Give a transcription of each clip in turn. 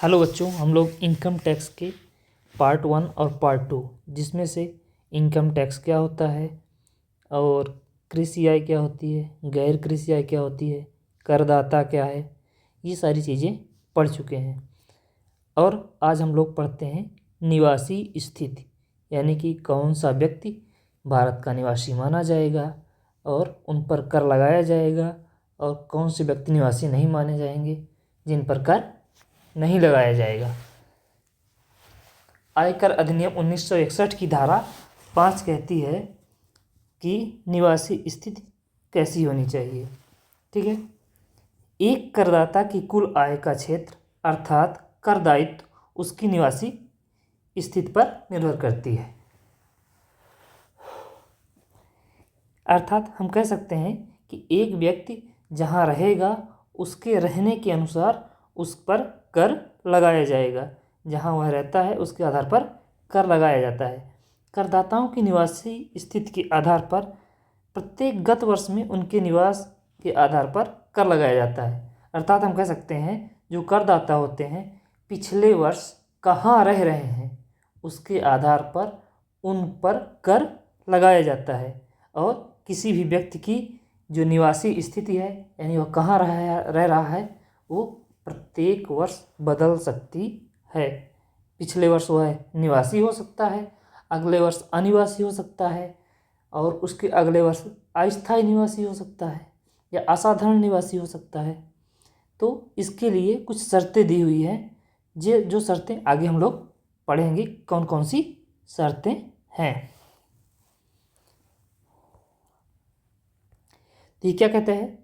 Hello बच्चों, हम लोग इनकम टैक्स के पार्ट 1 और पार्ट 2 जिसमें से इनकम टैक्स क्या होता है और कृषि आय क्या होती है, गैर कृषि आय क्या होती है, करदाता क्या है, ये सारी चीज़ें पढ़ चुके हैं। और आज हम लोग पढ़ते हैं निवासी स्थिति, यानी कि कौन सा व्यक्ति भारत का निवासी माना जाएगा और उन पर कर लगाया जाएगा और कौन से व्यक्ति निवासी नहीं माने जाएंगे, जिन पर कर नहीं लगाया जाएगा। आयकर अधिनियम 1961 की धारा 5 कहती है कि निवासी स्थिति कैसी होनी चाहिए। ठीक है, एक करदाता की कुल आय का क्षेत्र अर्थात कर दायित्व उसकी निवासी स्थिति पर निर्भर करती है। अर्थात हम कह सकते हैं कि एक व्यक्ति जहाँ रहेगा उसके रहने के अनुसार उस पर कर लगाया जाएगा। जहाँ वह रहता है उसके आधार पर कर लगाया जाता है। करदाताओं की निवासी स्थिति के आधार पर प्रत्येक गत वर्ष में उनके निवास के आधार पर कर लगाया जाता है। अर्थात हम कह सकते हैं जो करदाता होते हैं पिछले वर्ष कहाँ रह रहे हैं उसके आधार पर उन पर कर लगाया जाता है। और किसी भी व्यक्ति की जो निवासी स्थिति है, यानी वह कहाँ रह रहा है, वो प्रत्येक वर्ष बदल सकती है। पिछले वर्ष वह निवासी हो सकता है, अगले वर्ष अनिवासी हो सकता है, और उसके अगले वर्ष अस्थायी निवासी हो सकता है या असाधारण निवासी हो सकता है। तो इसके लिए कुछ शर्तें दी हुई हैं, जो शर्तें आगे हम लोग पढ़ेंगे कौन कौन सी शर्तें हैं। तो ये क्या कहते हैं,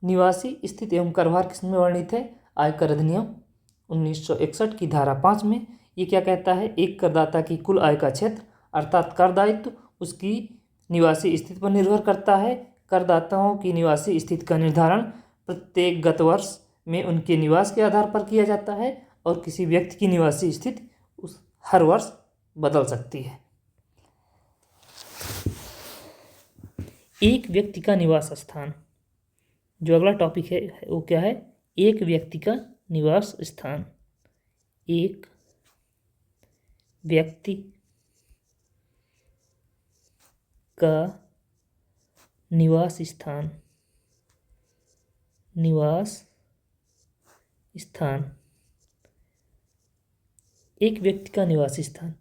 निवासी स्थिति एवं करभार किसमें वर्णित है, आयकर अधिनियम 1961 की धारा 5 में। ये क्या कहता है, एक करदाता की कुल आय का क्षेत्र अर्थात कर दायित्व उसकी निवासी स्थिति पर निर्भर करता है। करदाताओं की निवासी स्थिति का निर्धारण प्रत्येक गत वर्ष में उनके निवास के आधार पर किया जाता है और किसी व्यक्ति की निवासी स्थिति उस हर वर्ष बदल सकती है। एक व्यक्ति का निवास स्थान, जो अगला टॉपिक है वो क्या है, एक व्यक्ति का निवास स्थान। एक व्यक्ति का निवास स्थान, निवास स्थान, एक व्यक्ति का निवास स्थान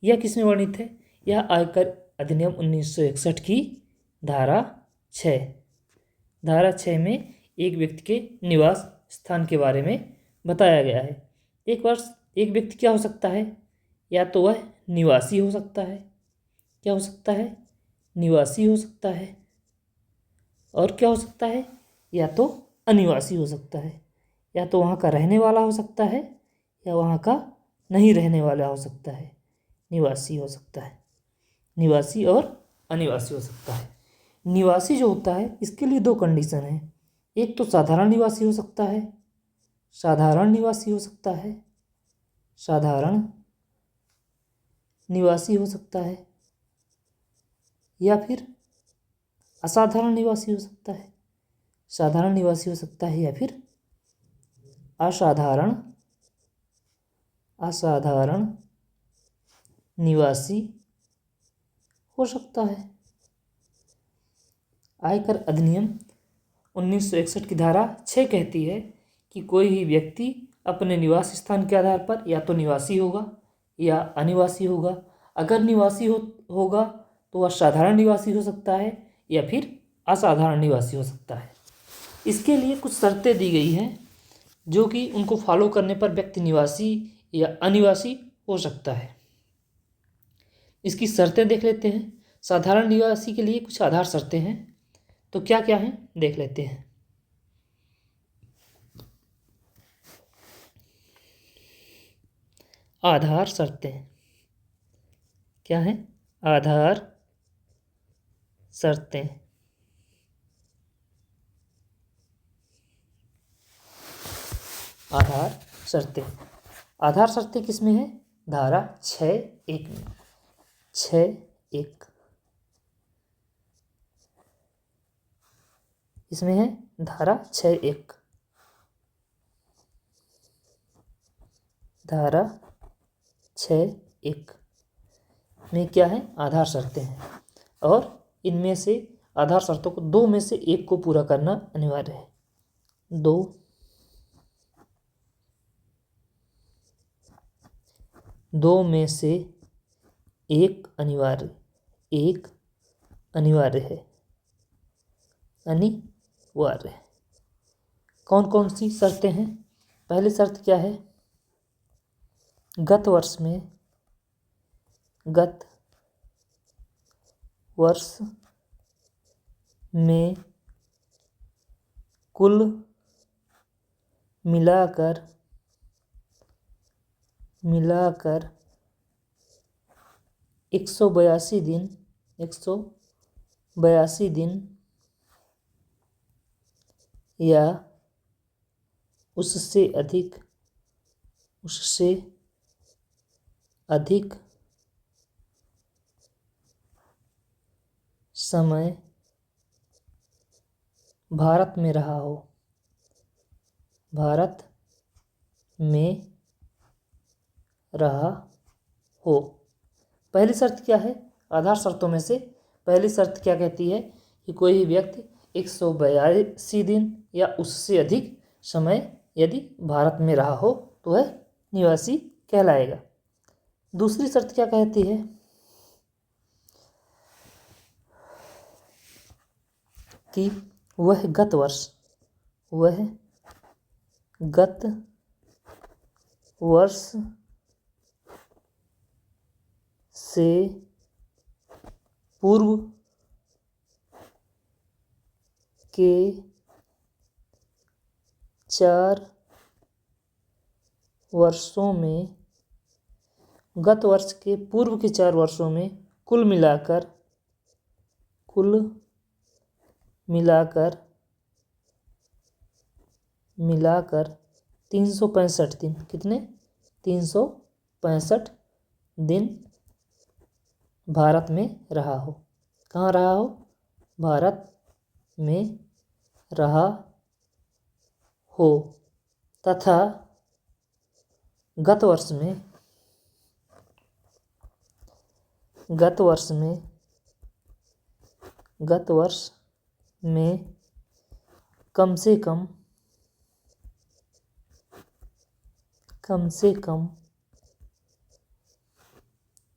यह किसमें वर्णित है, यह आयकर अधिनियम 1961 की धारा 6, धारा 6 में एक व्यक्ति के निवास स्थान के बारे में बताया गया है। एक व्यक्ति क्या हो सकता है, या तो वह निवासी हो सकता है, क्या हो सकता है, निवासी हो सकता है, और क्या हो सकता है, या तो अनिवासी हो सकता है। या तो वहाँ का रहने वाला हो सकता है या वहाँ का नहीं रहने वाला हो सकता है। निवासी हो सकता है, निवासी और अनिवासी हो सकता है। निवासी जो होता है इसके लिए दो कंडीशन है, एक तो साधारण निवासी हो सकता है, साधारण निवासी हो सकता है, साधारण निवासी हो सकता है, या फिर असाधारण निवासी हो सकता है, साधारण निवासी हो सकता है, या फिर असाधारण निवासी हो सकता है। आयकर अधिनियम 1961 की धारा 6 कहती है कि कोई भी व्यक्ति अपने निवास स्थान के आधार पर या तो निवासी होगा या अनिवासी होगा। अगर निवासी होगा तो वह साधारण निवासी हो सकता है या फिर असाधारण निवासी हो सकता है। इसके लिए कुछ शर्तें दी गई हैं जो कि उनको फॉलो करने पर व्यक्ति निवासी या अनिवासी हो सकता है। इसकी शर्तें देख लेते हैं। साधारण निवासी के लिए कुछ आधार शर्तें हैं, तो क्या क्या हैं देख लेते हैं। आधार शर्तें क्या हैं, आधार शर्तें, आधार शर्तें, आधार शर्तें किसमें है, धारा 6(1) में, 6(1) इसमें है, धारा 6(1). धारा 6(1) में क्या है, आधार शर्तें हैं और इनमें से आधार शर्तों को 2 में से 1 को पूरा करना अनिवार्य है। 2 में से एक अनिवार्य है। कौन कौन सी शर्तें हैं? पहली शर्त क्या है, गत वर्ष में कुल मिलाकर 182 दिन या उससे अधिक समय भारत में रहा हो। पहली शर्त क्या है, आधार शर्तों में से पहली शर्त क्या कहती है कि कोई भी व्यक्ति 182 दिन या उससे अधिक समय यदि भारत में रहा हो तो वह निवासी कहलाएगा। दूसरी शर्त क्या कहती है कि वह गत वर्ष से पूर्व के 4 वर्षों में गत वर्ष के पूर्व के 4 वर्षों में कुल मिलाकर 365 दिन, कितने 365 दिन भारत में रहा हो। कहाँ रहा हो, भारत में रहा हो तथा गत वर्ष में कम से कम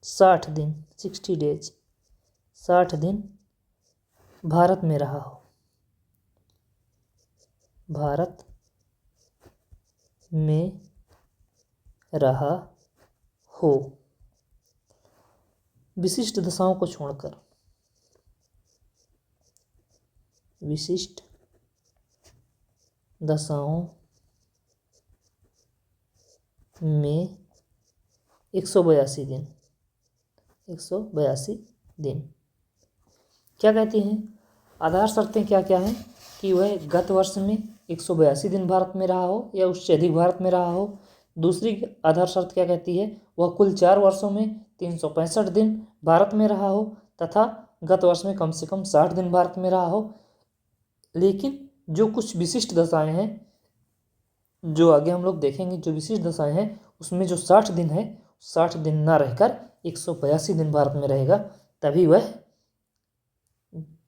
60 दिन 60 डेज 60 दिन भारत में रहा हो। विशिष्ट दशाओं को छोड़कर विशिष्ट दशाओं में 182 दिन क्या कहती हैं, आधार शर्तें क्या क्या हैं कि वह गत वर्ष में 182 दिन भारत में रहा हो या उससे अधिक भारत में रहा हो। दूसरी आधार शर्त क्या कहती है, वह कुल 4 वर्षों में 365 दिन भारत में रहा हो तथा गत वर्ष में कम से कम 60 दिन भारत में रहा हो। लेकिन जो कुछ विशिष्ट दशाएं हैं, जो आगे हम लोग देखेंगे, जो विशिष्ट दशाएं हैं उसमें जो 60 दिन है, 60 दिन ना रहकर 182 दिन भारत में रहेगा, तभी वह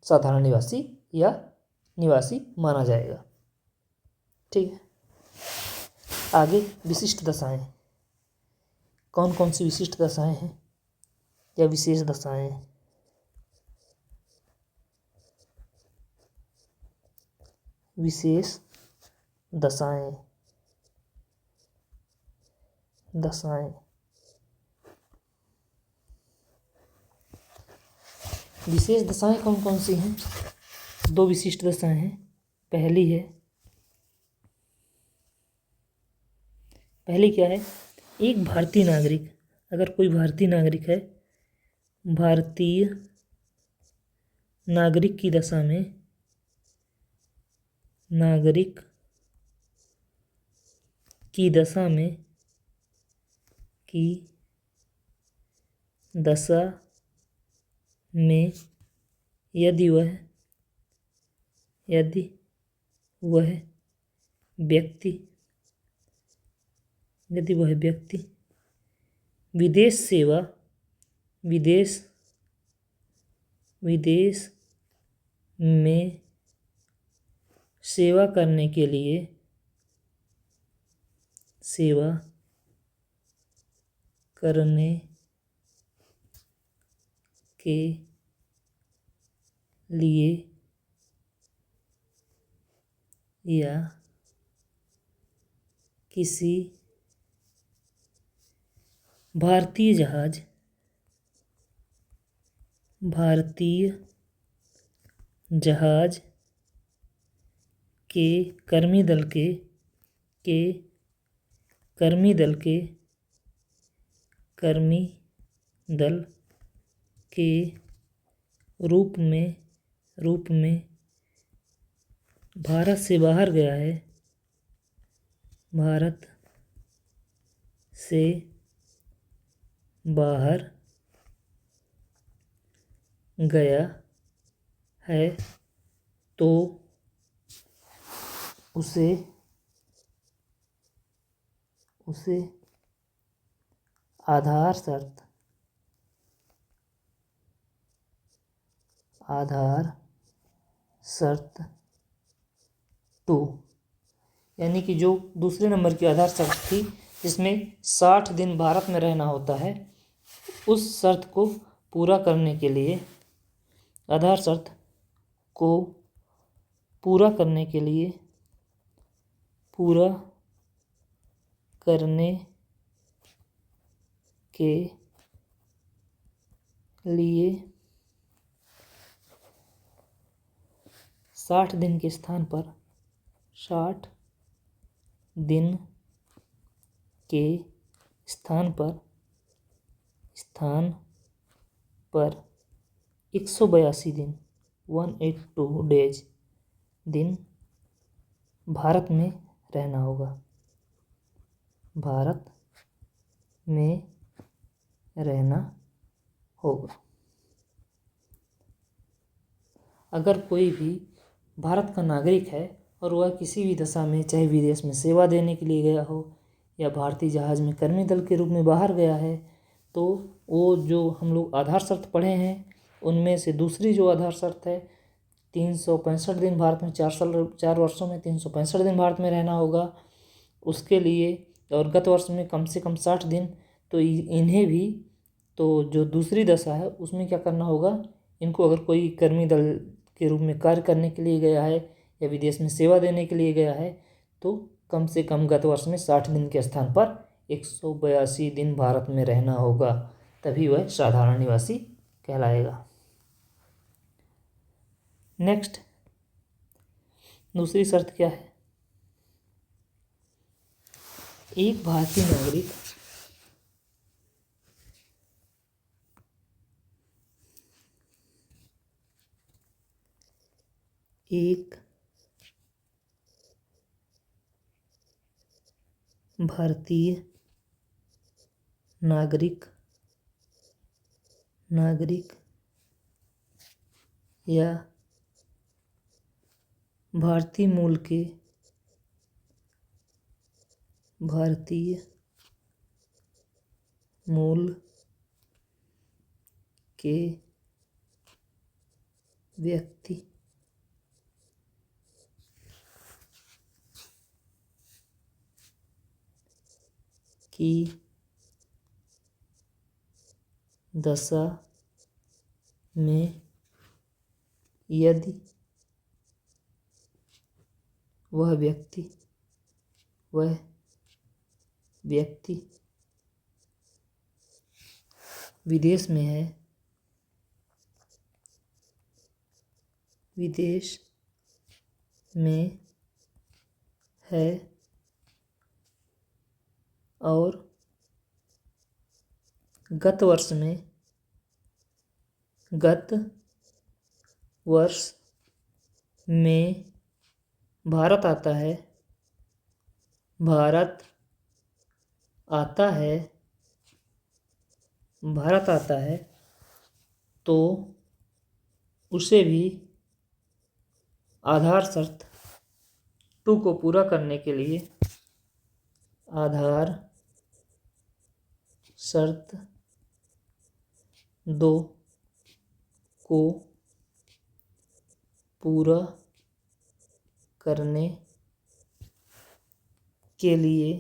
साधारण निवासी या निवासी माना जाएगा। ठीक है, आगे विशिष्ट दशाएं, कौन कौन सी विशिष्ट दशाएं हैं या विशेष दशाएं हैं। विशेष दशाएं विशेष दशाएं कौन कौन सी हैं, 2 विशिष्ट दशाएं हैं। पहली क्या है, एक भारतीय नागरिक, अगर कोई भारतीय नागरिक है, भारतीय नागरिक की दशा में यदि वह व्यक्ति यदि वह व्यक्ति विदेश सेवा विदेश विदेश में सेवा करने के लिए या किसी भारतीय जहाज के कर्मी दल के रूप में भारत से बाहर गया है तो उसे आधार शर्त 2, यानी कि जो दूसरे नंबर की आधार शर्त थी जिसमें 60 दिन भारत में रहना होता है, उस शर्त को पूरा करने के लिए आधार शर्त को पूरा करने के लिए 60 दिन के स्थान पर 182 दिन 182 डेज दिन भारत में रहना होगा। अगर कोई भी भारत का नागरिक है और वह किसी भी दशा में, चाहे विदेश में सेवा देने के लिए गया हो या भारतीय जहाज में कर्मी दल के रूप में बाहर गया है, तो वो जो हम लोग आधार शर्त पढ़े हैं उनमें से दूसरी जो आधार शर्त है 365 दिन भारत में 4 वर्षों में 365 दिन भारत में रहना होगा उसके लिए, और गत वर्ष में कम से कम 60 दिन, तो इन्हें भी, तो जो दूसरी दशा है उसमें क्या करना होगा, इनको अगर कोई कर्मी दल के रूप में कार्य करने के लिए गया है या विदेश में सेवा देने के लिए गया है तो कम से कम गत वर्ष में 60 दिन के स्थान पर 182 दिन भारत में रहना होगा, तभी वह साधारण निवासी कहलाएगा। नेक्स्ट, दूसरी शर्त क्या है? एक भारतीय नागरिक या भारतीय मूल के व्यक्ति की दशा में यदि वह व्यक्ति विदेश में है और गत वर्ष में भारत आता है तो उसे भी आधार शर्त 2 को पूरा करने के लिए आधार शर्त 2 को पूरा करने के लिए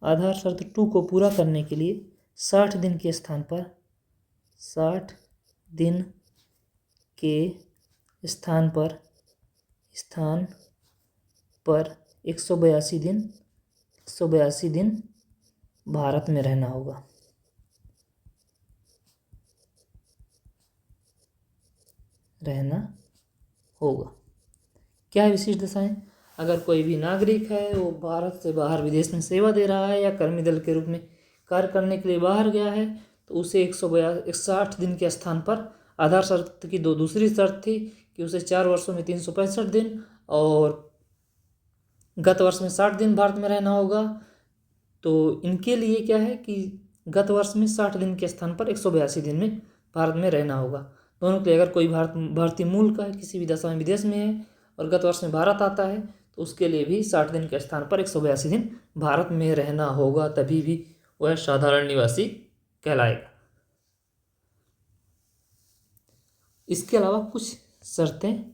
आधार शर्त 2 को पूरा करने के लिए 60 दिन के स्थान पर 60 दिन के स्थान पर 182 दिन भारत में रहना होगा। क्या है विशिष्ट दशाएं? अगर कोई भी नागरिक है वो भारत से बाहर विदेश में सेवा दे रहा है या कर्मी दल के रूप में कार्य करने के लिए बाहर गया है तो उसे 160 दिन के स्थान पर आधार शर्त की दूसरी शर्त थी कि उसे 4 वर्षों में 365 दिन और गत वर्ष में 60 दिन भारत में रहना होगा। तो इनके लिए क्या है कि गत वर्ष में 60 दिन के स्थान पर 182 दिन में भारत में रहना होगा। दोनों के लिए अगर कोई भारतीय मूल का है, किसी भी दशा में विदेश में है और गत वर्ष में भारत आता है तो उसके लिए भी 60 दिन के स्थान पर 182 दिन भारत में रहना होगा, तभी भी वह साधारण निवासी कहलाएगा। इसके अलावा कुछ शर्तें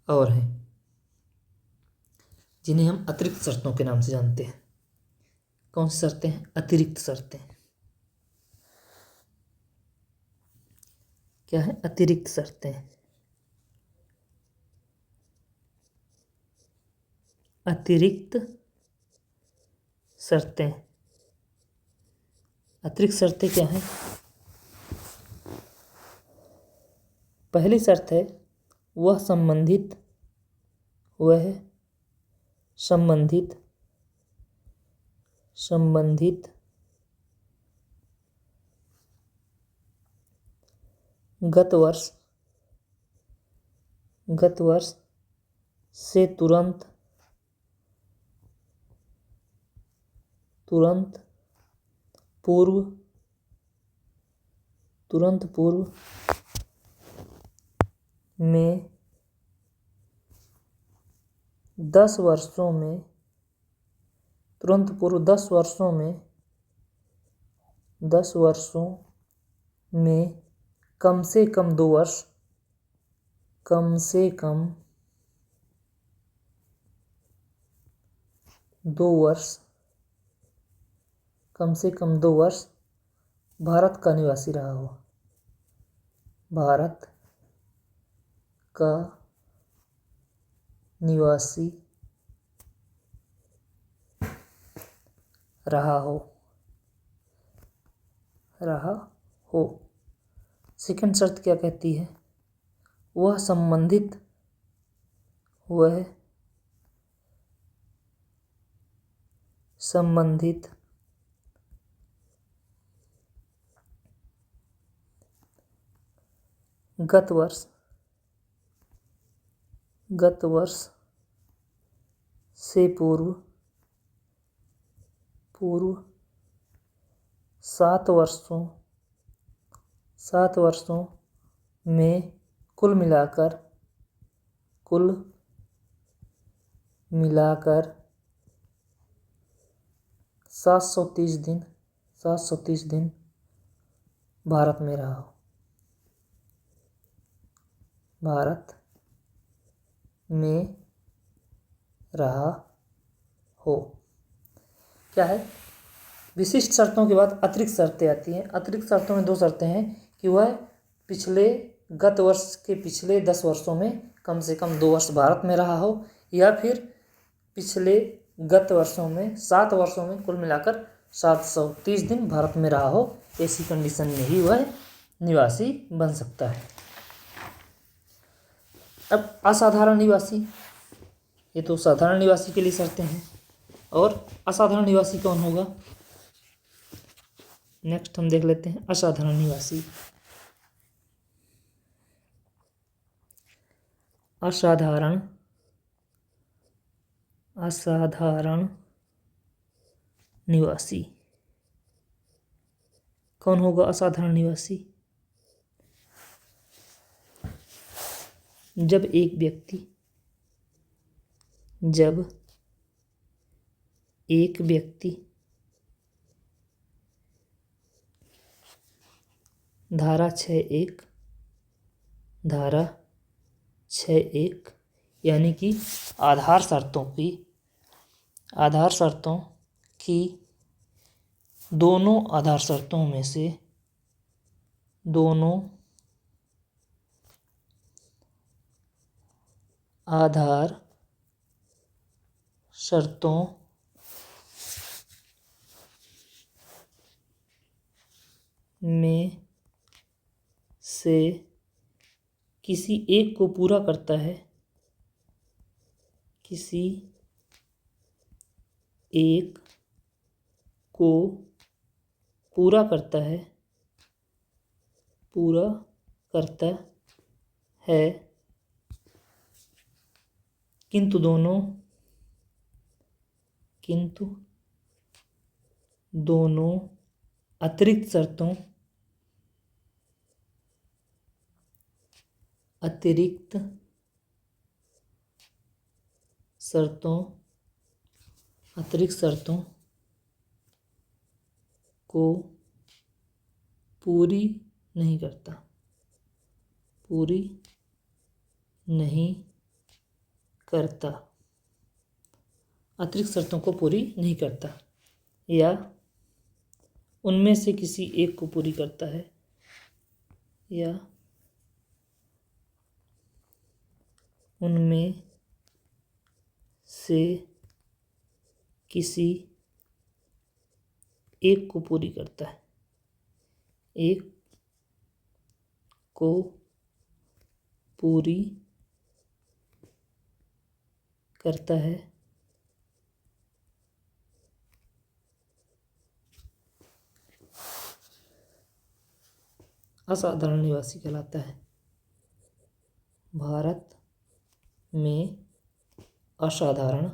और हैं जिन्हें हम अतिरिक्त शर्तों के नाम से जानते हैं। कौन सी शर्तें हैं? अतिरिक्त शर्तें। क्या है? अतिरिक्त शर्तें। अतिरिक्त शर्तें। अतिरिक्त शर्तें क्या हैं? पहली शर्त है वह संबंधित गत वर्ष से तुरंत पूर्व में 10 वर्षों में तुरंत पूर्व 10 वर्षों में कम से कम 2 वर्ष भारत का निवासी रहा हो। भारत का निवासी रहा हो। सेकंड शर्त क्या कहती है? वह संबंधित गत वर्ष से पूर्व 7 वर्षों में कुल मिलाकर 730 दिन भारत में रहा हो। भारत में रहा हो। क्या है? विशिष्ट शर्तों के बाद अतिरिक्त शर्तें आती हैं। अतिरिक्त शर्तों में 2 शर्तें हैं कि वह गत वर्ष के पिछले 10 वर्षों में कम से कम 2 वर्ष भारत में रहा हो, या फिर पिछले गत वर्षों में 7 वर्षों में कुल मिलाकर 730 दिन भारत में रहा हो। ऐसी कंडीशन में ही वह निवासी बन सकता है। अब असाधारण निवासी, ये तो साधारण निवासी के लिए शर्तें हैं, और असाधारण निवासी कौन होगा? नेक्स्ट हम देख लेते हैं असाधारण निवासी। असाधारण निवासी कौन होगा? असाधारण निवासी जब एक व्यक्ति धारा 6(1), धारा 6(1) यानी कि आधार शर्तों की दोनों आधार शर्तों में से आधार शर्तों में से किसी एक को पूरा करता है, किसी एक को पूरा करता है किंतु दोनों अतिरिक्त शर्तों को पूरी नहीं करता, अतिरिक्त शर्तों को पूरी नहीं करता या उनमें से किसी एक को पूरी करता है या उनमें से किसी एक को पूरी करता है, एक को पूरी करता है असाधारण निवासी कहलाता है। भारत में असाधारण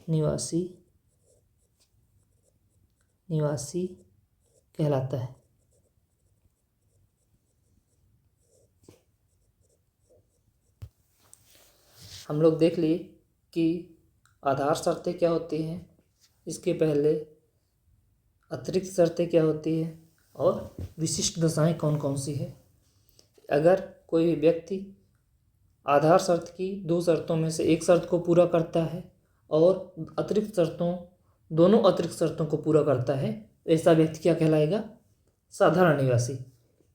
निवासी कहलाता है। हम लोग देख लिए कि आधार शर्तें क्या होती हैं, इसके पहले अतिरिक्त शर्तें क्या होती हैं और विशिष्ट दशाएं कौन कौन सी है। अगर कोई व्यक्ति आधार शर्त की दो शर्तों में से एक शर्त को पूरा करता है और दोनों अतिरिक्त शर्तों को पूरा करता है, ऐसा व्यक्ति क्या कहलाएगा? साधारण निवासी।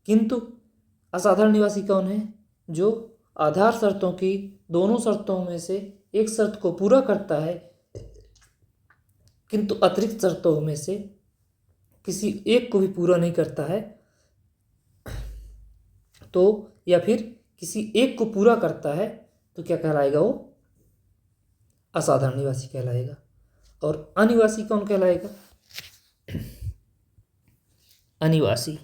किंतु असाधारण निवासी कौन है? जो आधार शर्तों की दोनों शर्तों में से एक शर्त को पूरा करता है किंतु अतिरिक्त शर्तों में से किसी एक को भी पूरा नहीं करता है, तो या फिर किसी एक को पूरा करता है तो क्या कहलाएगा? वो असाधारण निवासी कहलाएगा। और अनिवासी कौन कहलाएगा? अनिवासी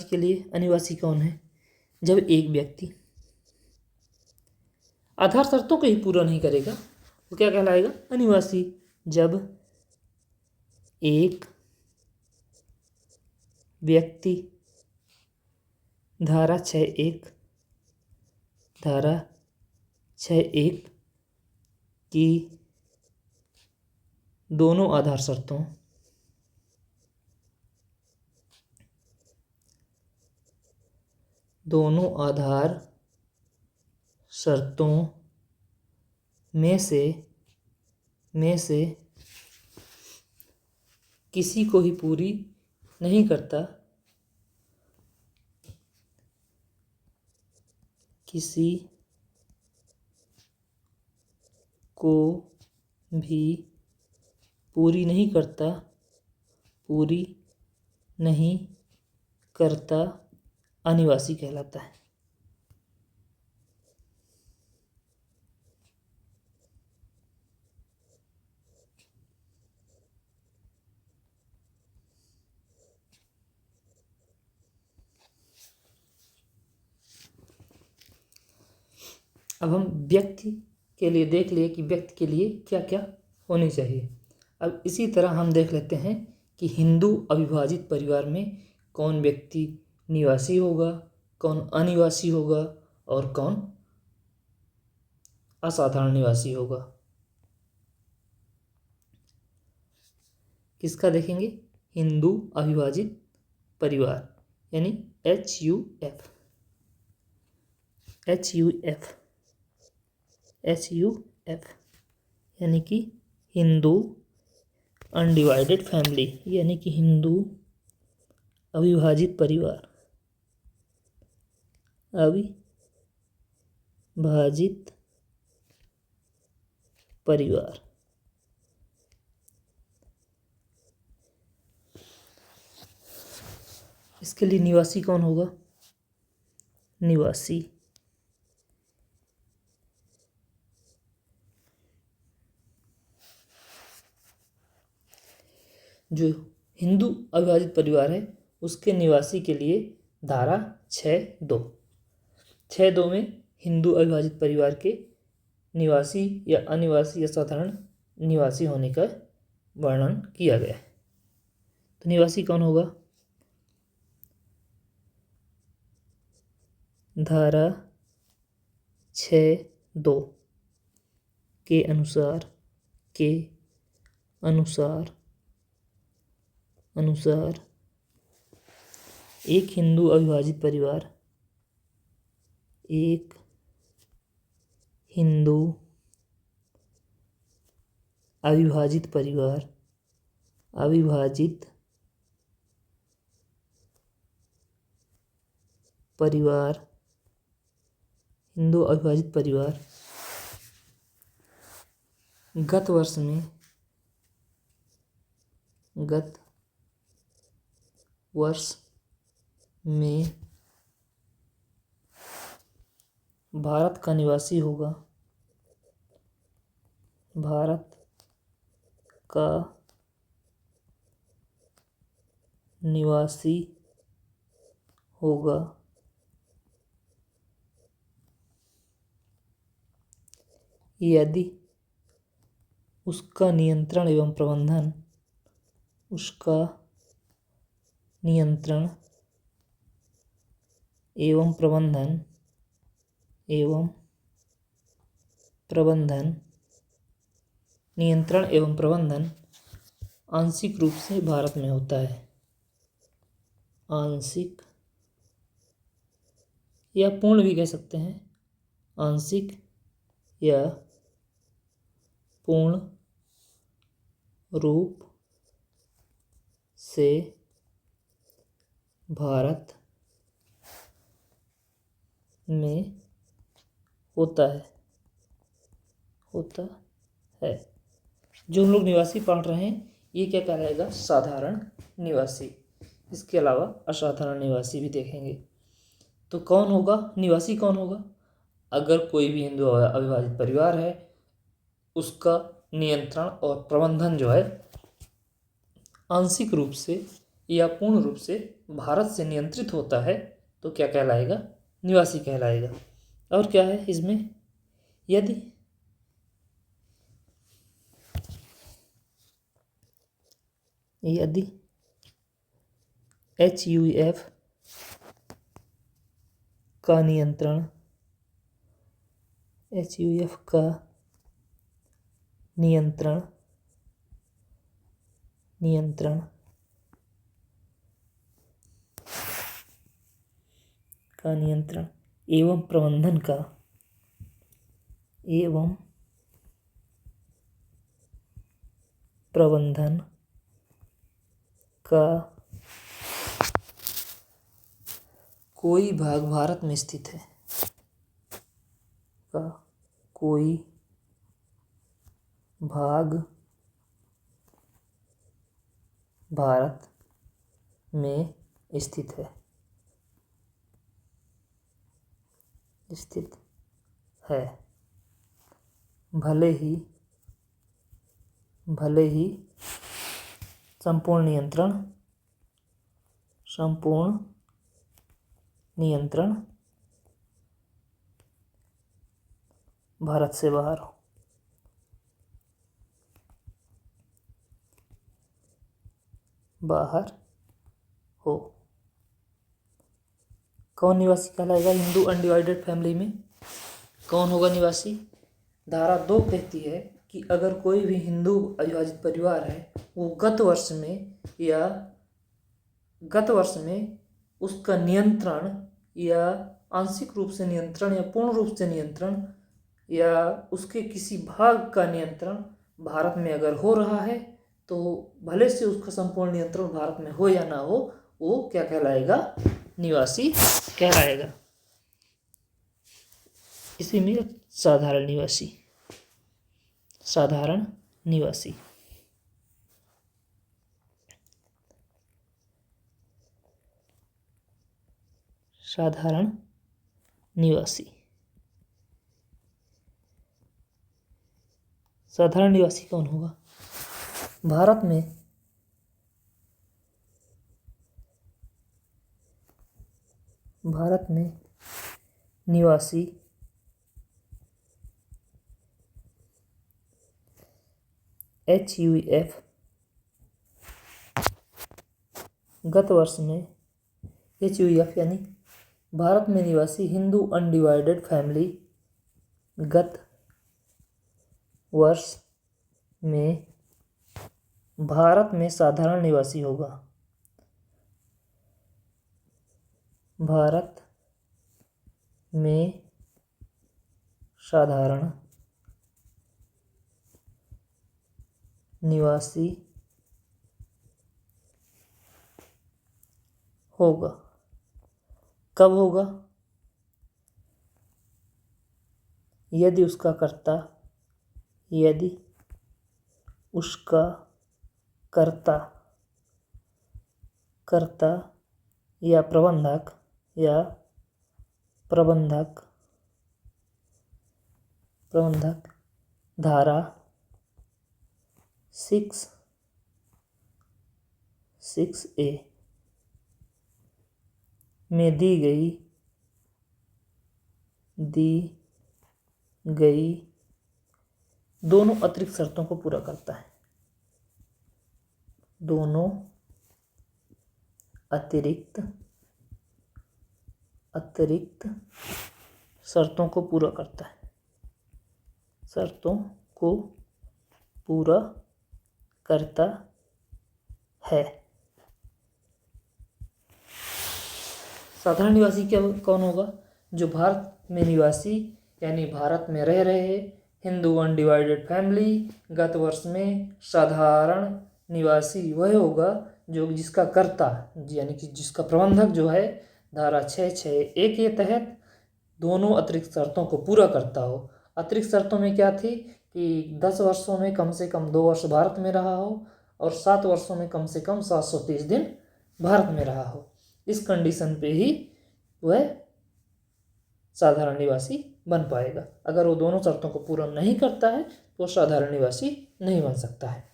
के लिए अनिवासी कौन है? जब एक व्यक्ति आधार शर्तों को ही पूरा नहीं करेगा तो क्या कहलाएगा? अनिवासी। जब एक व्यक्ति धारा 6(1) की दोनों आधार शर्तों में से किसी को ही पूरी नहीं करता, किसी को भी पूरी नहीं करता अनिवासी कहलाता है। अब हम व्यक्ति के लिए देख लिए कि व्यक्ति के लिए क्या क्या होनी चाहिए। अब इसी तरह हम देख लेते हैं कि हिंदू अविभाजित परिवार में कौन व्यक्ति निवासी होगा, कौन अनिवासी होगा और कौन असाधारण निवासी होगा। किसका देखेंगे? हिंदू अविभाजित परिवार यानी HUF। HUF यानी कि हिंदू अनडिवाइडेड फैमिली यानी कि हिंदू अविभाजित परिवार। अविभाजित परिवार। इसके लिए निवासी कौन होगा? निवासी जो हिंदू अविभाजित परिवार है उसके निवासी के लिए धारा 6(2) में हिंदू अविभाजित परिवार के निवासी या अनिवासी या साधारण निवासी होने का वर्णन किया गया है। तो निवासी कौन होगा? धारा 6(2) के अनुसार एक हिंदू अविभाजित परिवार हिंदू अविभाजित परिवार गत वर्ष में भारत का निवासी होगा। भारत का निवासी होगा यदि उसका नियंत्रण एवं प्रबंधन आंशिक रूप से भारत में होता है। आंशिक या पूर्ण भी कह सकते हैं। आंशिक या पूर्ण रूप से भारत में होता है। जो हम लोग निवासी पढ़ रहे हैं ये क्या कहलाएगा? साधारण निवासी। इसके अलावा असाधारण निवासी भी देखेंगे। तो कौन होगा निवासी? कौन होगा? अगर कोई भी हिंदू अविभाजित परिवार है उसका नियंत्रण और प्रबंधन जो है आंशिक रूप से या पूर्ण रूप से भारत से नियंत्रित होता है तो क्या कहलाएगा? निवासी कहलाएगा। और क्या है इसमें? यदि HUF का नियंत्रण एवं प्रबंधन का कोई भाग भारत में स्थित है। भारत में स्थित है। भले ही संपूर्ण नियंत्रण भारत से बाहर हो। कौन निवासी कहलाएगा हिंदू अनडिवाइडेड फैमिली में? कौन होगा निवासी? धारा 2 कहती है कि अगर कोई भी हिंदू अविभाजित परिवार है, वो गत वर्ष में उसका नियंत्रण या आंशिक रूप से नियंत्रण या पूर्ण रूप से नियंत्रण या उसके किसी भाग का नियंत्रण भारत में अगर हो रहा है, तो भले से उसका संपूर्ण नियंत्रण भारत में हो या ना हो, वो क्या कहलाएगा? निवासी कहलाएगा। इसी में साधारण निवासी, साधारण निवासी। साधारण निवासी, साधारण निवासी कौन होगा? भारत में निवासी HUF गत वर्ष में HUF यानी भारत में निवासी हिंदू अनडिवाइडेड फैमिली गत वर्ष में भारत में साधारण निवासी होगा। भारत में साधारण निवासी होगा। कब होगा? यदि उसका कर्ता या प्रबंधक धारा 6A में दी गई दोनों अतिरिक्त शर्तों को पूरा करता है। दोनों अतिरिक्त शर्तों को पूरा करता है। शर्तों को पूरा करता है। साधारण निवासी कौन होगा? जो भारत में निवासी यानी भारत में रह रहे हिंदू अनडिवाइडेड फैमिली गत वर्ष में साधारण निवासी वह होगा जो जिसका कर्ता यानी कि जिसका प्रबंधक जो है धारा 661 के तहत दोनों अतिरिक्त शर्तों को पूरा करता हो। अतिरिक्त शर्तों में क्या थी कि 10 वर्षों में कम से कम 2 वर्ष भारत में रहा हो और 7 वर्षों में कम से कम 730 दिन भारत में रहा हो। इस कंडीशन पे ही वह साधारण निवासी बन पाएगा। अगर वो दोनों शर्तों को पूरा नहीं करता है तो साधारण निवासी नहीं बन सकता है।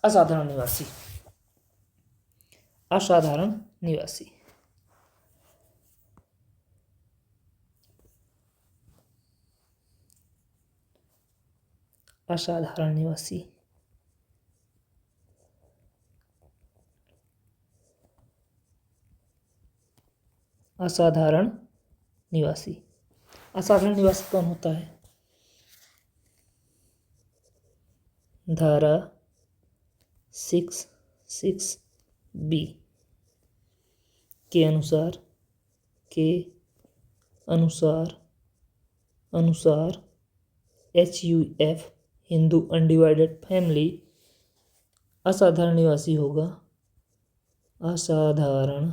असाधारण निवासी, असाधारण निवासी, असाधारण निवासी, असाधारण निवासी। असाधारण निवासी कौन होता है? धारा 6B के अनुसार HUF हिंदू अनडिवाइडेड फैमिली असाधारण निवासी होगा। असाधारण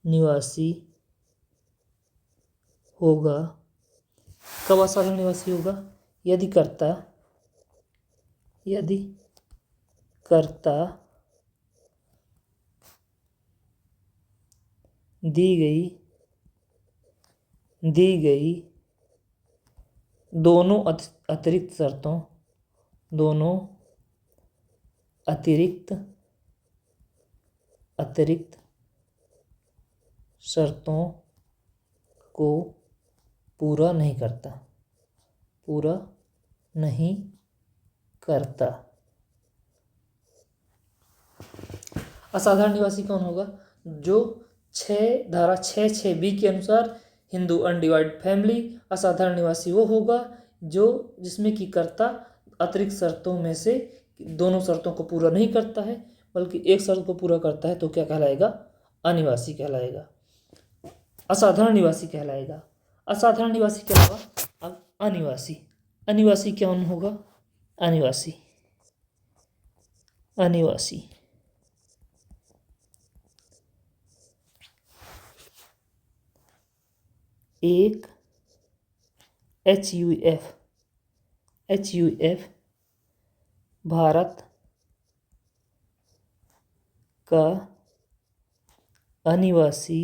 निवासी होगा। कब असाधारण निवासी होगा? यदि कर्ता दी गई दोनों अतिरिक्त शर्तों को पूरा नहीं करता। असाधारण निवासी कौन होगा? जो धारा 6(6)(b) के अनुसार हिंदू अनडिवाइडेड फैमिली असाधारण निवासी वो होगा जिसमें कि कर्ता अतिरिक्त शर्तों में से दोनों शर्तों को पूरा नहीं करता है बल्कि एक शर्त को पूरा करता है, तो क्या कहलाएगा? अनिवासी कहलाएगा, असाधारण निवासी कहलाएगा। असाधारण निवासी के अलावा अब अनिवासी, अनिवासी क्या होगा? अनिवासी अनिवासी एक HUF भारत का अनिवासी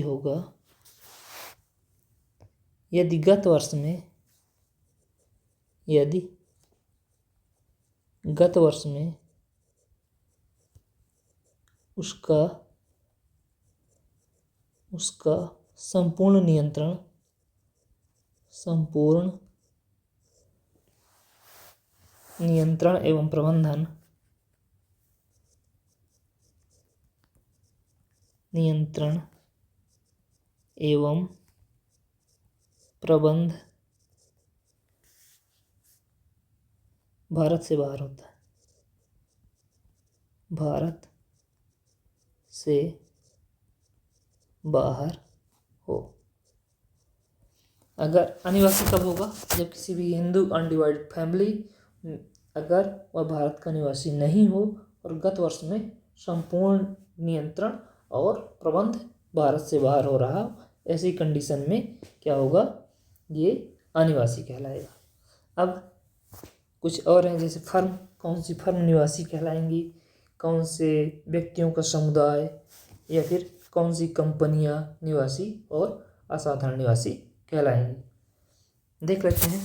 होगा यदि गत वर्ष में उसका संपूर्ण नियंत्रण एवं प्रबंध भारत से बाहर होता है, भारत से बाहर हो। अगर अनिवासी कब होगा? जब किसी भी हिंदू अनडिवाइडेड फैमिली अगर वह भारत का निवासी नहीं हो और गत वर्ष में संपूर्ण नियंत्रण और प्रबंध भारत से बाहर हो रहा, ऐसी कंडीशन में क्या होगा? ये अनिवासी कहलाएगा। अब कुछ और हैं, जैसे फर्म, कौन सी फर्म निवासी कहलाएंगी, कौन से व्यक्तियों का समुदाय या फिर कौन सी कंपनियां निवासी और असाधारण निवासी कहलाएंगी। देख लेते हैं।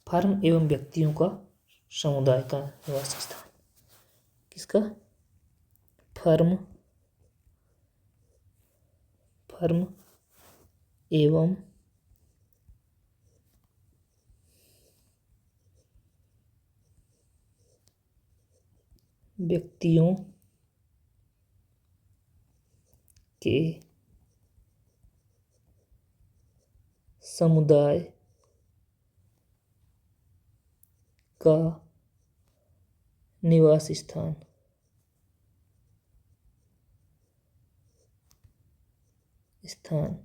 फर्म एवं व्यक्तियों का समुदाय का निवास स्थान। किसका? फर्म एवं व्यक्तियों के समुदाय का निवास स्थान।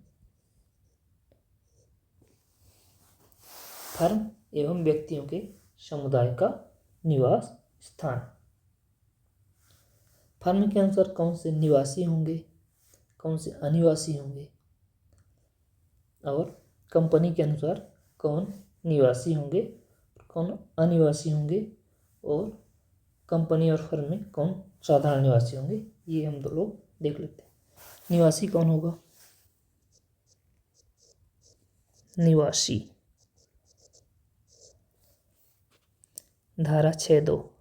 फर्म एवं व्यक्तियों के समुदाय का निवास स्थान। फर्म के अनुसार कौन से निवासी होंगे, कौन से अनिवासी होंगे, और कंपनी के अनुसार कौन निवासी होंगे, कौन अनिवासी होंगे, और कंपनी और फर्म में कौन साधारण निवासी होंगे, ये हम दो लोग देख लेते हैं। निवासी कौन होगा? निवासी धारा 6(2)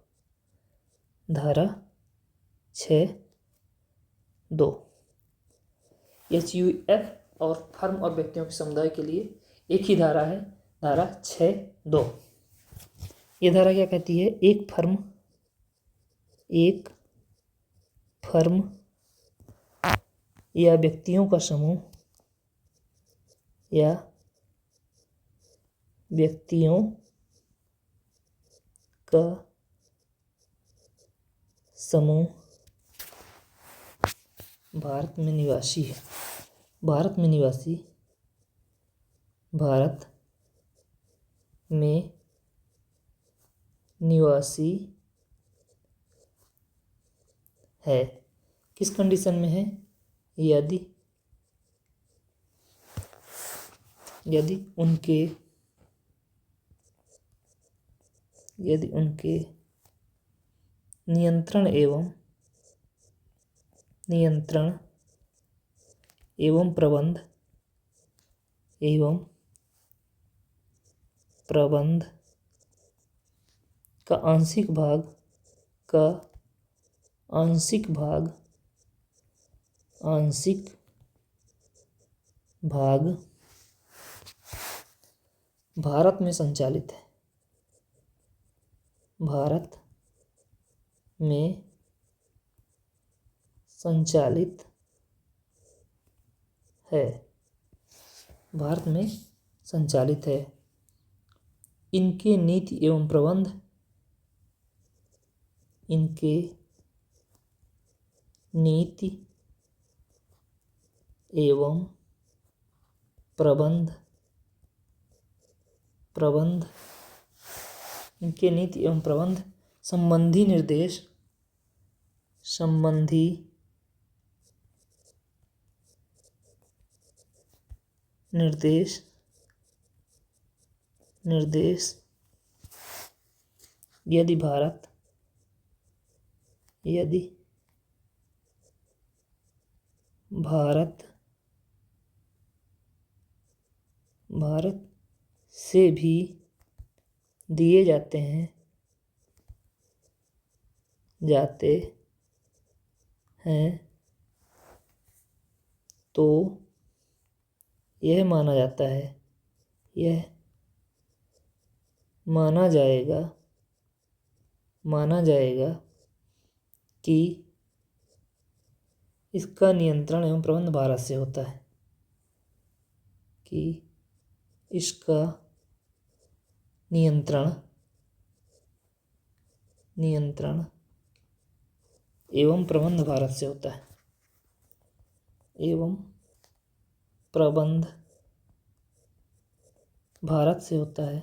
HUF और फर्म और व्यक्तियों के समुदाय के लिए एक ही धारा है, धारा 6(2). ये धारा क्या कहती है? एक फर्म या व्यक्तियों का समूह भारत में निवासी है। किस कंडीशन में है? यदि उनके नियंत्रण एवं प्रबंध का आंशिक भाग आंशिक भाग भारत में संचालित है। भारत में संचालित है। भारत में संचालित है। इनके नीति एवं प्रबंध इनके नीति एवं प्रबंध संबंधी निर्देश यदि भारत से भी दिए जाते हैं तो यह माना जाएगा कि इसका नियंत्रण एवं प्रबंध भारत से होता है। नियंत्रण एवं प्रबंध भारत से होता है।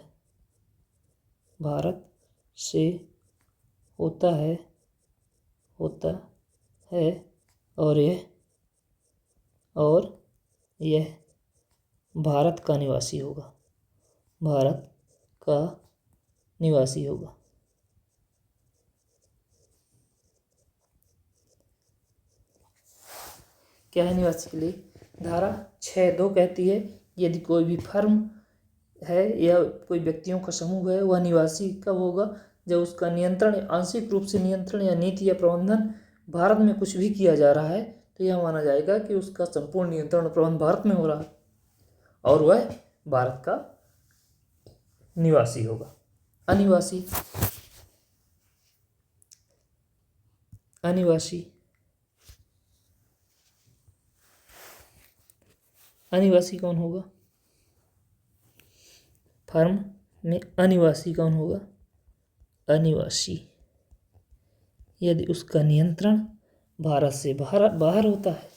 भारत से होता है और यह भारत का निवासी होगा। क्या है निवासी के लिए? धारा 6(2) कहती है यदि कोई भी फर्म है या कोई व्यक्तियों का समूह है वह निवासी कब होगा? जब उसका नियंत्रण आंशिक रूप से नियंत्रण या नीति या प्रबंधन भारत में कुछ भी किया जा रहा है तो यह माना जाएगा कि उसका संपूर्ण नियंत्रण और प्रबंधन भारत में हो रहा है और वह भारत का निवासी होगा। अनिवासी कौन होगा? फर्म में अनिवासी कौन होगा? अनिवासी यदि उसका नियंत्रण भारत से बाहर होता है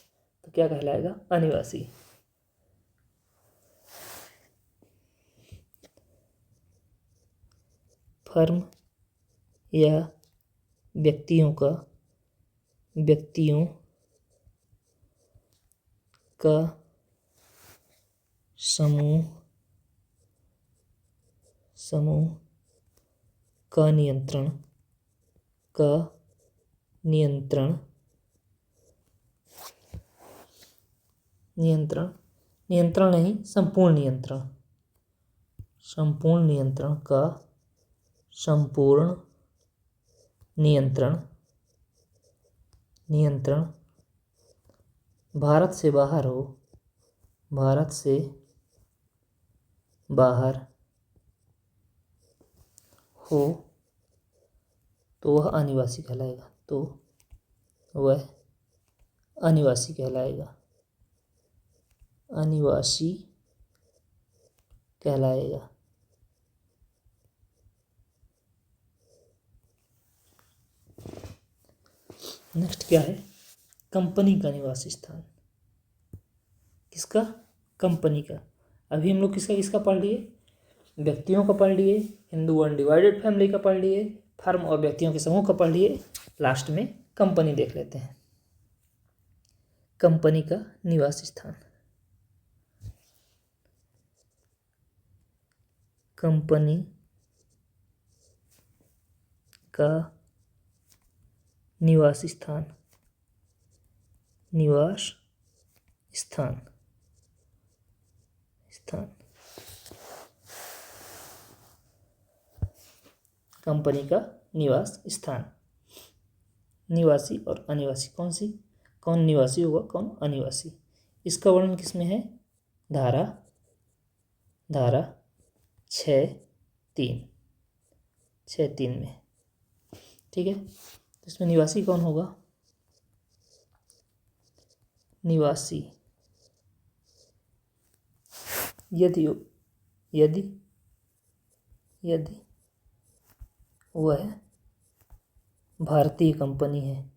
तो क्या कहलाएगा? अनिवासी। फर्म या व्यक्तियों का समूह का नियंत्रण नहीं, संपूर्ण नियंत्रण भारत से बाहर हो तो वह अनिवासी कहलाएगा। नेक्स्ट क्या है? कंपनी का निवासी स्थान। किसका? कंपनी का। अभी हम लोग किसका पढ़ लिए? व्यक्तियों का पढ़ लिए, हिंदू अनडिवाइडेड फैमिली का पढ़ लिए, फर्म और व्यक्तियों के समूह का पढ़ लिए। लास्ट में कंपनी देख लेते हैं। कंपनी का निवासी स्थान। कंपनी का निवासी स्थान, निवास स्थान। कंपनी का निवास स्थान। निवासी और अनिवासी, कौन निवासी होगा कौन अनिवासी। इसका वर्णन किसमें है? धारा 6(3) में। ठीक है, तो इसमें निवासी कौन होगा? निवासी यदि वह भारतीय कंपनी है,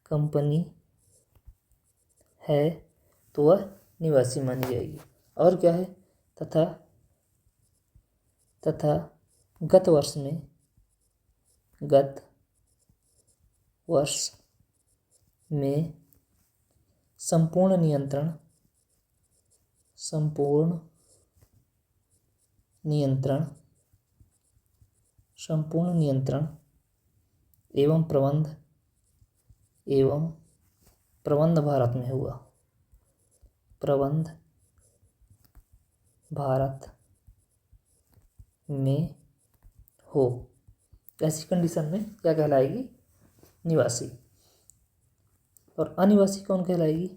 कंपनी है तो वह निवासी मानी जाएगी। और क्या है? तथा गत वर्ष में संपूर्ण नियंत्रण एवं प्रबंध भारत में हुआ। ऐसी कंडीशन में क्या कहलाएगी? निवासी। और अनिवासी कौन कहलाएगी?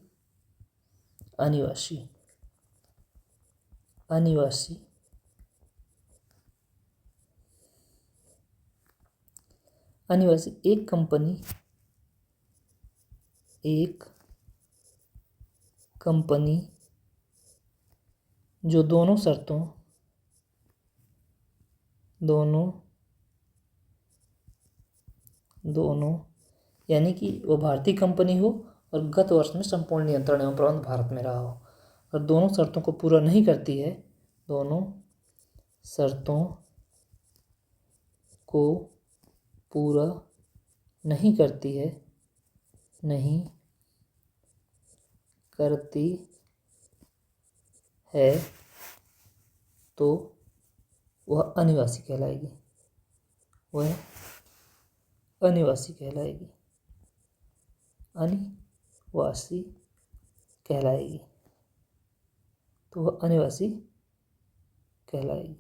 अनिवासी एक कंपनी जो दोनों यानी कि वो भारतीय कंपनी हो और गत वर्ष में संपूर्ण नियंत्रण एवं प्रबंध भारत में रहा हो, और दोनों शर्तों को पूरा नहीं करती है, तो वह अनिवासी कहलाएगी।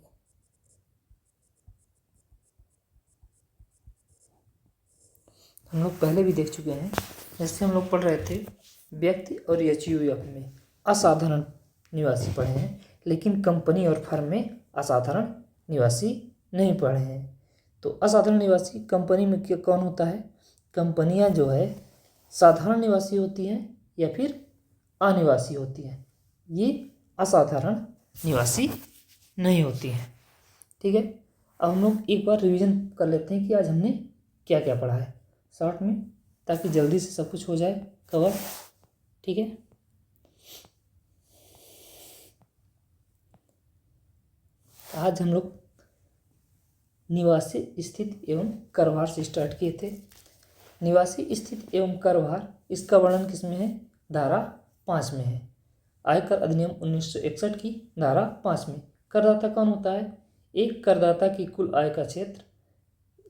हम लोग पहले भी देख चुके हैं, जैसे हम लोग पढ़ रहे थे व्यक्ति और एचयूएफ में असाधारण निवासी पढ़े हैं, लेकिन कंपनी और फर्म में असाधारण निवासी नहीं पढ़े हैं। तो असाधारण निवासी कंपनी में क्या कौन होता है? कंपनियां जो है साधारण निवासी होती हैं या फिर अनिवासी होती हैं, ये असाधारण निवासी नहीं होती हैं। ठीक है, अब हम लोग एक बार रिवीजन कर लेते हैं कि आज हमने क्या क्या पढ़ा है शॉर्ट में, ताकि जल्दी से सब कुछ हो जाए कवर। ठीक है, आज हम लोग निवासी स्थिति एवं करभार से स्टार्ट किए थे। निवासी स्थिति एवं करभार, इसका वर्णन किसमें है? धारा 5 में है। आयकर अधिनियम 1961 की धारा 5 में। करदाता कौन होता है? एक करदाता की कुल आय का क्षेत्र।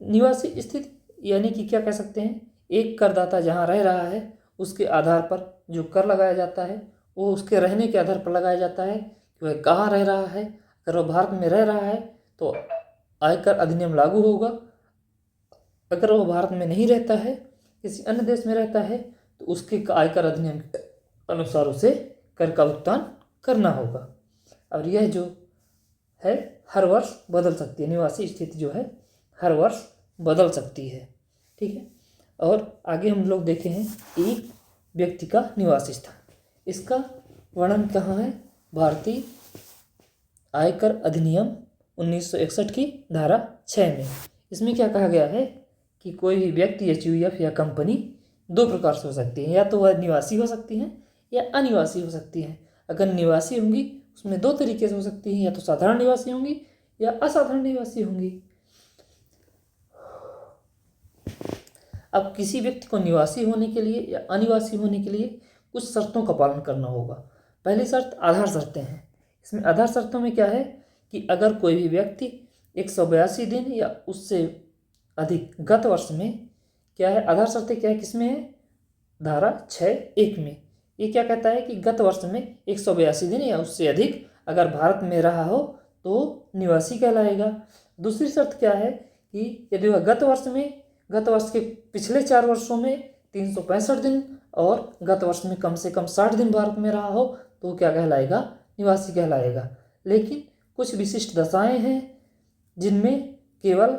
निवासी स्थिति यानी कि क्या कह सकते हैं? एक करदाता जहाँ रह रहा है उसके आधार पर जो कर लगाया जाता है वो उसके रहने के आधार पर लगाया जाता है कि वह कहाँ रह रहा है। अगर वह भारत में रह रहा है तो आयकर अधिनियम लागू होगा। अगर वह भारत में नहीं रहता है, किसी अन्य देश में रहता है, तो उसके आयकर अधिनियम के अनुसार उसे कर का भुगतान करना होगा। और यह जो है हर वर्ष बदल सकती है। निवासी स्थिति जो है हर वर्ष बदल सकती है। ठीक है, और आगे हम लोग देखे हैं एक व्यक्ति का निवास स्थान। इसका वर्णन कहाँ है? भारतीय आयकर अधिनियम 1961 की धारा 6 में। इसमें क्या कहा गया है कि कोई भी व्यक्ति एचयूएफ या कंपनी दो प्रकार से हो सकती है, या तो वह निवासी हो सकती हैं या अनिवासी हो सकती हैं। अगर निवासी होंगी उसमें दो तरीके से हो सकती हैं, या तो साधारण निवासी होंगी या असाधारण निवासी होंगी। अब किसी व्यक्ति को निवासी होने के लिए या अनिवासी होने के लिए कुछ शर्तों का पालन करना होगा। पहली शर्त आधार शर्तें हैं। इसमें आधार शर्तों में क्या है कि अगर कोई भी व्यक्ति 182 दिन या उससे अधिक गत वर्ष में, क्या है आधार शर्तें क्या है, किसमें है? धारा 6(1) में। ये क्या कहता है कि गत वर्ष में 182 दिन या उससे अधिक अगर भारत में रहा हो तो निवासी कहलाएगा। दूसरी शर्त क्या है कि यदि वह गत वर्ष के पिछले 4 वर्षों में 365 दिन और गत वर्ष में कम से कम 60 दिन भारत में रहा हो तो क्या कहलाएगा, निवासी कहलाएगा। लेकिन कुछ विशिष्ट दशाएं हैं जिनमें केवल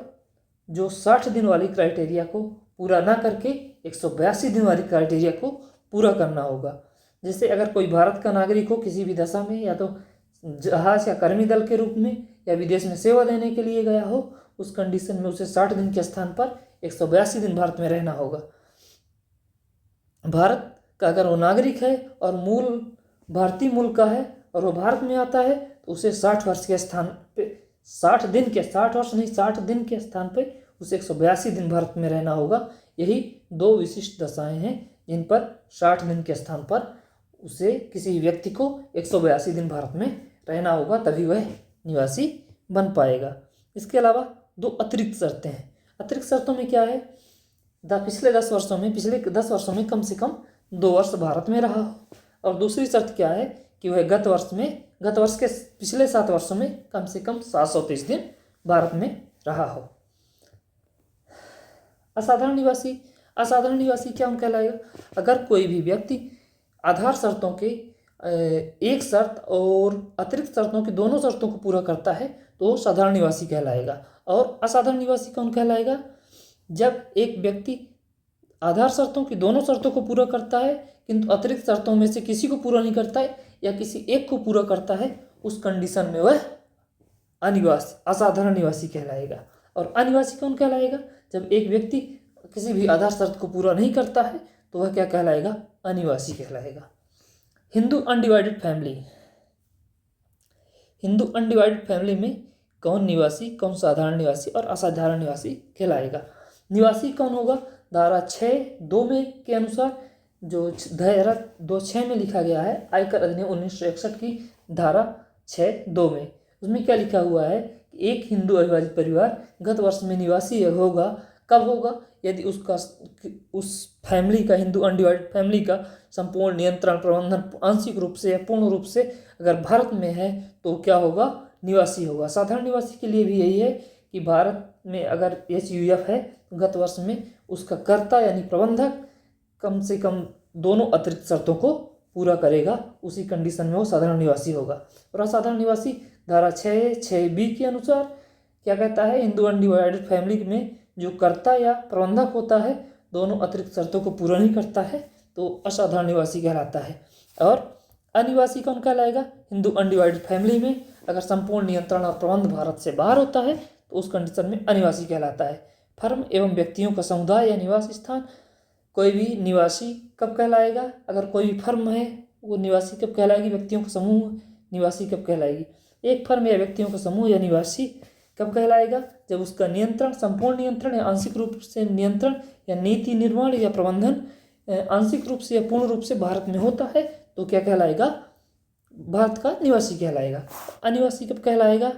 जो 60 दिन वाली क्राइटेरिया को पूरा ना करके 182 दिन वाली क्राइटेरिया को पूरा करना होगा। जैसे अगर कोई भारत का नागरिक हो किसी भी दशा में, या तो जहाज या कर्मी दल के रूप में या विदेश में सेवा देने के लिए गया हो, उस कंडीशन में उसे 60 दिन के स्थान पर 182 दिन भारत में रहना होगा। भारत का अगर वो नागरिक है और मूल भारतीय मूल का है और वो भारत में आता है तो उसे 60 वर्ष के स्थान पे 60 दिन के स्थान पे उसे 182 दिन भारत में रहना होगा। यही 2 विशिष्ट दशाएं हैं जिन पर 60 दिन के स्थान पर उसे किसी व्यक्ति को 182 दिन भारत में रहना होगा, तभी वह निवासी बन पाएगा। इसके अलावा 2 अतिरिक्त शर्तें हैं। अतिरिक्त शर्तों में क्या है, पिछले 10 वर्षों में कम से कम 2 वर्ष भारत में रहा हो। और दूसरी शर्त क्या है कि वह गत वर्ष के पिछले 7 वर्षों में कम से कम 730 दिन भारत में रहा हो। असाधारण निवासी क्या कहलाएगा, अगर कोई भी व्यक्ति आधार शर्तों के एक शर्त और अतिरिक्त शर्तों की दोनों शर्तों को पूरा करता है तो साधारण निवासी कहलाएगा। और असाधारण निवासी कौन कहलाएगा, जब एक व्यक्ति आधार शर्तों की दोनों शर्तों को पूरा करता है किंतु अतिरिक्त शर्तों में से किसी को पूरा नहीं करता है या किसी एक को पूरा करता है, उस कंडीशन में वह असाधारण निवासी कहलाएगा। और अनिवासी कौन कहलाएगा, जब एक व्यक्ति किसी भी आधार शर्त को पूरा नहीं करता है तो वह क्या कहलाएगा, अनिवासी कहलाएगा। हिंदू अनडिवाइडेड फैमिली में कौन निवासी, कौन साधारण निवासी और असाधारण निवासी कहलाएगा। निवासी कौन होगा, धारा 6(2) में के अनुसार, जो धारा 2(6) में लिखा गया है आयकर अधिनियम 1961 की धारा 6(2) में, उसमें क्या लिखा हुआ है कि एक हिंदू अविभाजित परिवार गत वर्ष में निवासी होगा, कब होगा, यदि उस फैमिली का, हिंदू अनडिवाइडेड फैमिली का संपूर्ण नियंत्रण प्रबंधन आंशिक रूप से या पूर्ण रूप से अगर भारत में है तो क्या होगा, निवासी होगा। साधारण निवासी के लिए भी यही है कि भारत में अगर HUF है गत वर्ष में उसका कर्ता यानी प्रबंधक कम से कम दोनों अतिरिक्त शर्तों को पूरा करेगा, उसी कंडीशन में वो साधारण निवासी होगा। और असाधारण निवासी धारा 6(B) के अनुसार क्या कहता है, हिंदू अनडिवाइडेड फैमिली में जो कर्ता या प्रबंधक होता है दोनों अतिरिक्त शर्तों को पूरा नहीं करता है तो असाधारण निवासी कहलाता है। और अनिवासी कौन कहलाएगा, हिंदू अनडिवाइडेड फैमिली में अगर संपूर्ण नियंत्रण और प्रबंध भारत से बाहर होता है तो उस कंडीशन में अनिवासी कहलाता है। फर्म एवं व्यक्तियों का समुदाय या निवास स्थान, कोई भी निवासी कब कहलाएगा, अगर कोई भी फर्म है वो निवासी कब कहलाएगी, व्यक्तियों का समूह निवासी कब कहलाएगी। एक फर्म या व्यक्तियों का समूह या निवासी कब कहलाएगा, जब उसका नियंत्रण, संपूर्ण नियंत्रण या आंशिक रूप से नियंत्रण या नीति निर्माण या प्रबंधन आंशिक रूप से या पूर्ण रूप से भारत में होता है तो क्या कहलाएगा, भारत का निवासी कहलाएगा। अनिवासी कब कहलाएगा,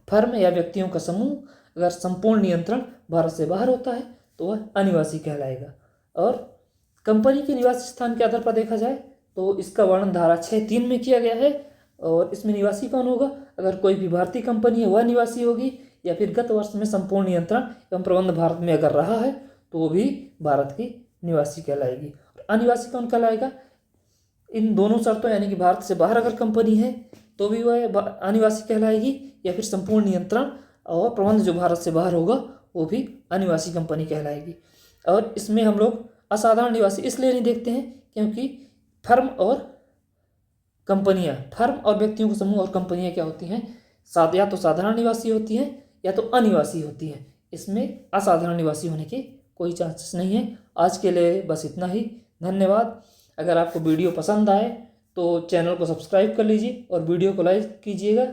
फर्म या व्यक्तियों का समूह अगर संपूर्ण नियंत्रण भारत से बाहर होता है तो वह अनिवासी कहलाएगा। और कंपनी के निवासी स्थान के आधार पर देखा जाए तो इसका वर्णन धारा 6(3) में किया गया है। और इसमें निवासी कौन होगा, अगर कोई भी भारतीय कंपनी है वह निवासी होगी, या फिर गत वर्ष में संपूर्ण नियंत्रण एवं प्रबंध भारत में अगर रहा है तो वो भी भारत की निवासी कहलाएगी। और अनिवासी कौन कहलाएगा, इन दोनों शर्तों यानी कि भारत से बाहर अगर कंपनी है तो भी वह अनिवासी कहलाएगी, या फिर संपूर्ण नियंत्रण और प्रबंध जो भारत से बाहर होगा वो भी अनिवासी कंपनी कहलाएगी। और इसमें हम लोग असाधारण निवासी इसलिए नहीं देखते हैं क्योंकि फर्म और व्यक्तियों का समूह और कंपनियां क्या होती हैं, या तो साधारण निवासी होती हैं या तो अनिवासी होती हैं। इसमें असाधारण निवासी होने के कोई चांसेस नहीं है। आज के लिए बस इतना ही, धन्यवाद। अगर आपको वीडियो पसंद आए तो चैनल को सब्सक्राइब कर लीजिए और वीडियो को लाइक कीजिएगा।